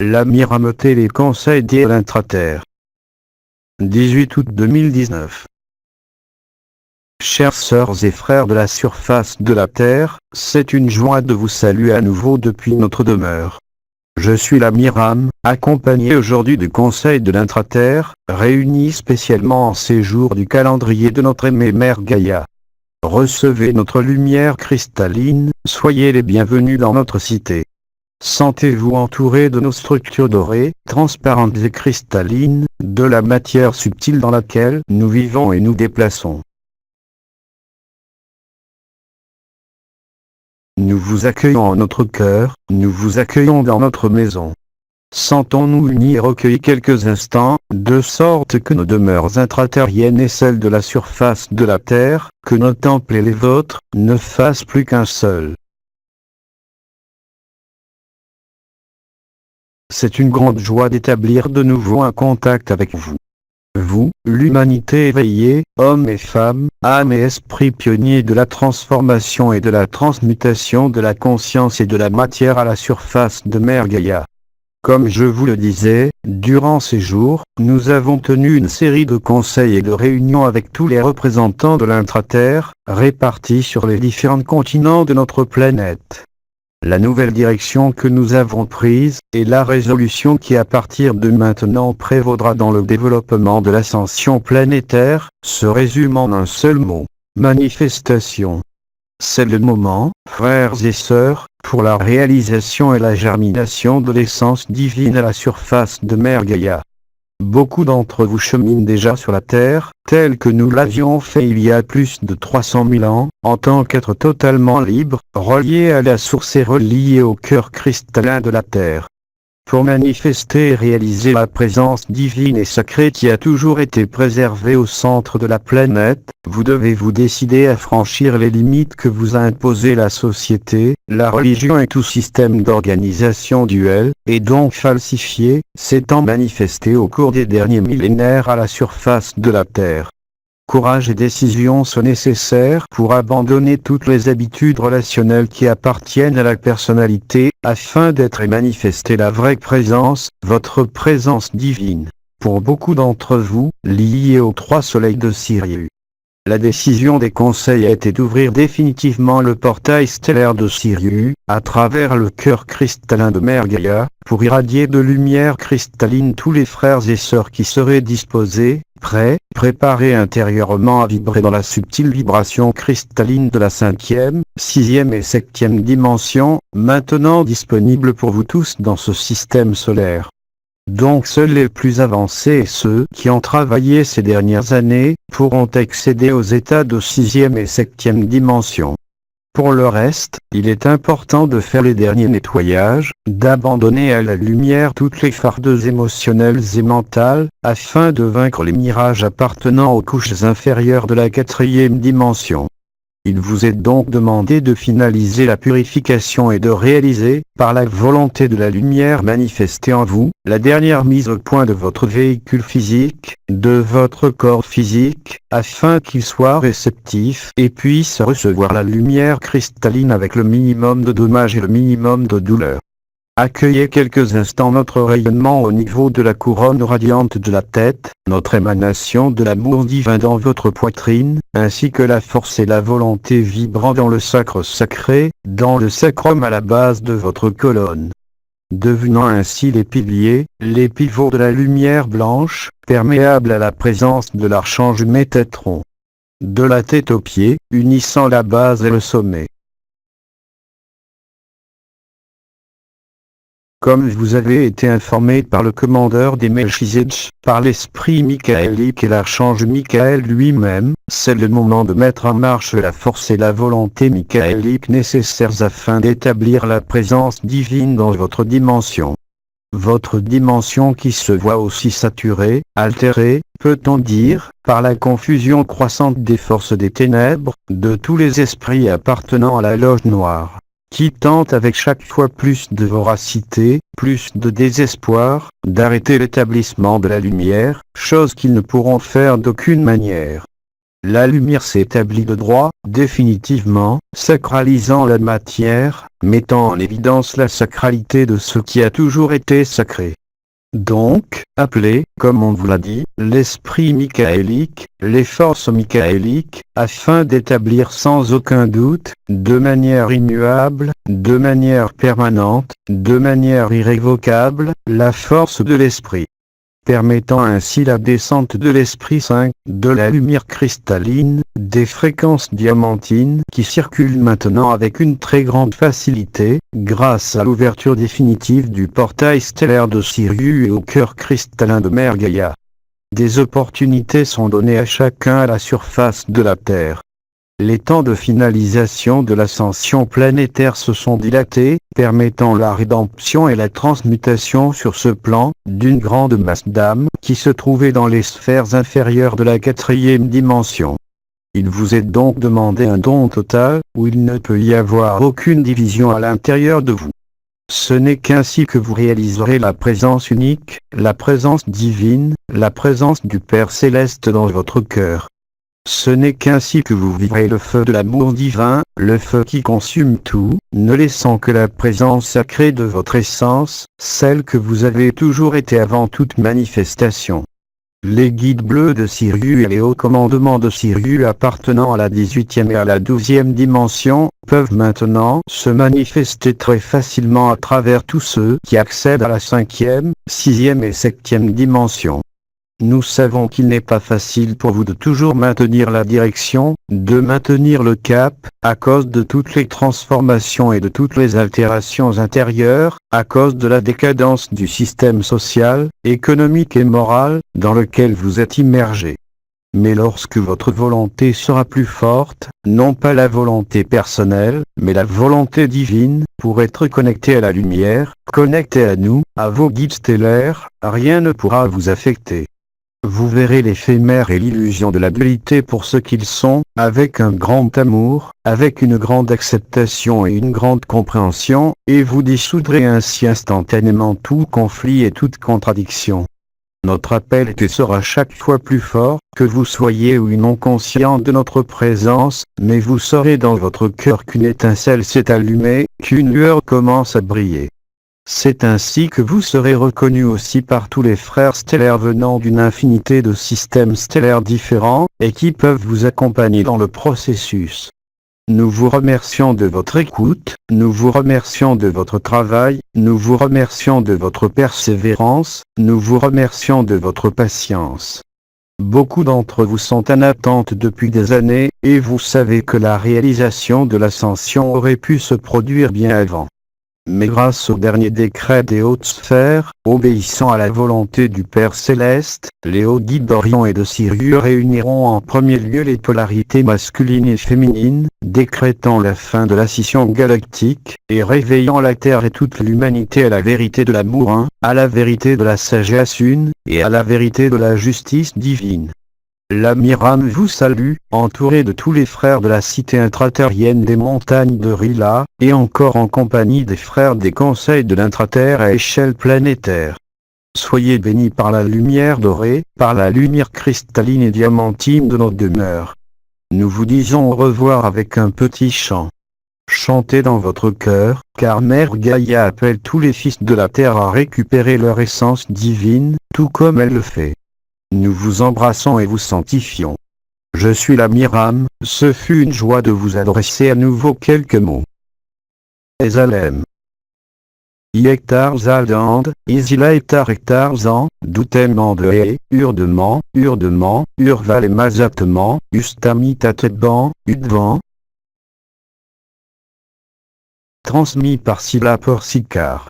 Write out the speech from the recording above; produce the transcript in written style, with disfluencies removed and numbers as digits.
La Mirameté, les conseils de l'intraterre. 18 août 2019. Chères sœurs et frères de la surface de la Terre, c'est une joie de vous saluer à nouveau depuis notre demeure. Je suis la Miram, accompagné aujourd'hui du Conseil de l'intraterre, réuni spécialement en ces jours du calendrier de notre aimée Mère Gaïa. Recevez notre lumière cristalline, soyez les bienvenus dans notre cité. Sentez-vous entouré de nos structures dorées, transparentes et cristallines, de la matière subtile dans laquelle nous vivons et nous déplaçons. Nous vous accueillons en notre cœur, nous vous accueillons dans notre maison. Sentons-nous unis et recueillis quelques instants, de sorte que nos demeures intraterriennes et celles de la surface de la Terre, que nos temples et les vôtres, ne fassent plus qu'un seul. C'est une grande joie d'établir de nouveau un contact avec vous. Vous, l'humanité éveillée, hommes et femmes, âmes et esprits pionniers de la transformation et de la transmutation de la conscience et de la matière à la surface de Mère Gaïa. Comme je vous le disais, durant ces jours, nous avons tenu une série de conseils et de réunions avec tous les représentants de l'intraterre, répartis sur les différents continents de notre planète. La nouvelle direction que nous avons prise, et la résolution qui à partir de maintenant prévaudra dans le développement de l'ascension planétaire, se résume en un seul mot: manifestation. C'est le moment, frères et sœurs, pour la réalisation et la germination de l'essence divine à la surface de Mère Gaïa. Beaucoup d'entre vous cheminent déjà sur la Terre, tel que nous l'avions fait il y a plus de 300 000 ans, en tant qu'être totalement libre, relié à la source et relié au cœur cristallin de la Terre. Pour manifester et réaliser la présence divine et sacrée qui a toujours été préservée au centre de la planète, vous devez vous décider à franchir les limites que vous a imposées la société, la religion et tout système d'organisation duel, et donc falsifié, s'étant manifesté au cours des derniers millénaires à la surface de la Terre. Courage et décision sont nécessaires pour abandonner toutes les habitudes relationnelles qui appartiennent à la personnalité, afin d'être et manifester la vraie présence, votre présence divine. Pour beaucoup d'entre vous, liés aux 3 soleils de Sirius. La décision des conseils a été d'ouvrir définitivement le portail stellaire de Sirius, à travers le cœur cristallin de Mère Gaïa, pour irradier de lumière cristalline tous les frères et sœurs qui seraient disposés, prêts, préparés intérieurement à vibrer dans la subtile vibration cristalline de la 5e, 6e et 7e dimension, maintenant disponible pour vous tous dans ce système solaire. Donc seuls les plus avancés et ceux qui ont travaillé ces dernières années, pourront accéder aux états de 6e et 7e dimension. Pour le reste, il est important de faire les derniers nettoyages, d'abandonner à la lumière toutes les fardeuses émotionnelles et mentales, afin de vaincre les mirages appartenant aux couches inférieures de la 4e dimension. Il vous est donc demandé de finaliser la purification et de réaliser, par la volonté de la lumière manifestée en vous, la dernière mise au point de votre véhicule physique, de votre corps physique, afin qu'il soit réceptif et puisse recevoir la lumière cristalline avec le minimum de dommages et le minimum de douleur. Accueillez quelques instants notre rayonnement au niveau de la couronne radiante de la tête, notre émanation de l'amour divin dans votre poitrine, ainsi que la force et la volonté vibrant dans le sacre sacré, dans le sacrum à la base de votre colonne. Devenant ainsi les piliers, les pivots de la lumière blanche, perméables à la présence de l'archange Métatron. De la tête aux pieds, unissant la base et le sommet. Comme vous avez été informé par le commandeur des Melchizedek, par l'esprit michaélique et l'archange Michael lui-même, c'est le moment de mettre en marche la force et la volonté michaélique nécessaires afin d'établir la présence divine dans votre dimension. Votre dimension qui se voit aussi saturée, altérée, peut-on dire, par la confusion croissante des forces des ténèbres, de tous les esprits appartenant à la loge noire, qui tentent avec chaque fois plus de voracité, plus de désespoir, d'arrêter l'établissement de la lumière, chose qu'ils ne pourront faire d'aucune manière. La lumière s'établit de droit, définitivement, sacralisant la matière, mettant en évidence la sacralité de ce qui a toujours été sacré. Donc, appelez, comme on vous l'a dit, l'esprit michaélique, les forces michaéliques, afin d'établir sans aucun doute, de manière immuable, de manière permanente, de manière irrévocable, la force de l'esprit, permettant ainsi la descente de l'Esprit Saint, de la lumière cristalline, des fréquences diamantines qui circulent maintenant avec une très grande facilité, grâce à l'ouverture définitive du portail stellaire de Sirius et au cœur cristallin de Mère Gaïa. Des opportunités sont données à chacun à la surface de la Terre. Les temps de finalisation de l'ascension planétaire se sont dilatés, permettant la rédemption et la transmutation sur ce plan, d'une grande masse d'âmes qui se trouvait dans les sphères inférieures de la 4e dimension. Il vous est donc demandé un don total, où il ne peut y avoir aucune division à l'intérieur de vous. Ce n'est qu'ainsi que vous réaliserez la présence unique, la présence divine, la présence du Père Céleste dans votre cœur. Ce n'est qu'ainsi que vous vivrez le feu de l'amour divin, le feu qui consume tout, ne laissant que la présence sacrée de votre essence, celle que vous avez toujours été avant toute manifestation. Les guides bleus de Sirius et les hauts commandements de Sirius appartenant à la 18e et à la 12e dimension, peuvent maintenant se manifester très facilement à travers tous ceux qui accèdent à la 5e, 6e et 7e dimension. Nous savons qu'il n'est pas facile pour vous de toujours maintenir la direction, de maintenir le cap, à cause de toutes les transformations et de toutes les altérations intérieures, à cause de la décadence du système social, économique et moral, dans lequel vous êtes immergé. Mais lorsque votre volonté sera plus forte, non pas la volonté personnelle, mais la volonté divine, pour être connecté à la lumière, connecté à nous, à vos guides stellaires, rien ne pourra vous affecter. Vous verrez l'éphémère et l'illusion de la dualité pour ce qu'ils sont, avec un grand amour, avec une grande acceptation et une grande compréhension, et vous dissoudrez ainsi instantanément tout conflit et toute contradiction. Notre appel est et sera chaque fois plus fort, que vous soyez ou non conscient de notre présence, mais vous saurez dans votre cœur qu'une étincelle s'est allumée, qu'une lueur commence à briller. C'est ainsi que vous serez reconnus aussi par tous les frères stellaires venant d'une infinité de systèmes stellaires différents, et qui peuvent vous accompagner dans le processus. Nous vous remercions de votre écoute, nous vous remercions de votre travail, nous vous remercions de votre persévérance, nous vous remercions de votre patience. Beaucoup d'entre vous sont en attente depuis des années, et vous savez que la réalisation de l'ascension aurait pu se produire bien avant. Mais grâce au dernier décret des hautes sphères, obéissant à la volonté du Père Céleste, les hauts guides d'Orion et de Sirius réuniront en premier lieu les polarités masculines et féminines, décrétant la fin de la scission galactique, et réveillant la Terre et toute l'humanité à la vérité de l'amour un, à la vérité de la sagesse une, et à la vérité de la justice divine. La Miram vous salue, entouré de tous les frères de la cité intraterrienne des montagnes de Rila, et encore en compagnie des frères des conseils de l'intraterre à échelle planétaire. Soyez bénis par la lumière dorée, par la lumière cristalline et diamantine de notre demeure. Nous vous disons au revoir avec un petit chant. Chantez dans votre cœur, car Mère Gaïa appelle tous les fils de la terre à récupérer leur essence divine, tout comme elle le fait. Nous vous embrassons et vous sanctifions. Je suis la Miram, ce fut une joie de vous adresser à nouveau quelques mots. Ezalem. Iektar Zaldand, Isila Ektar Ektarzan, Doutement de Hé, Urdement, Urval et Mazatement, Ustami Tatetban, Udvan. Transmis par Sila Porsikar.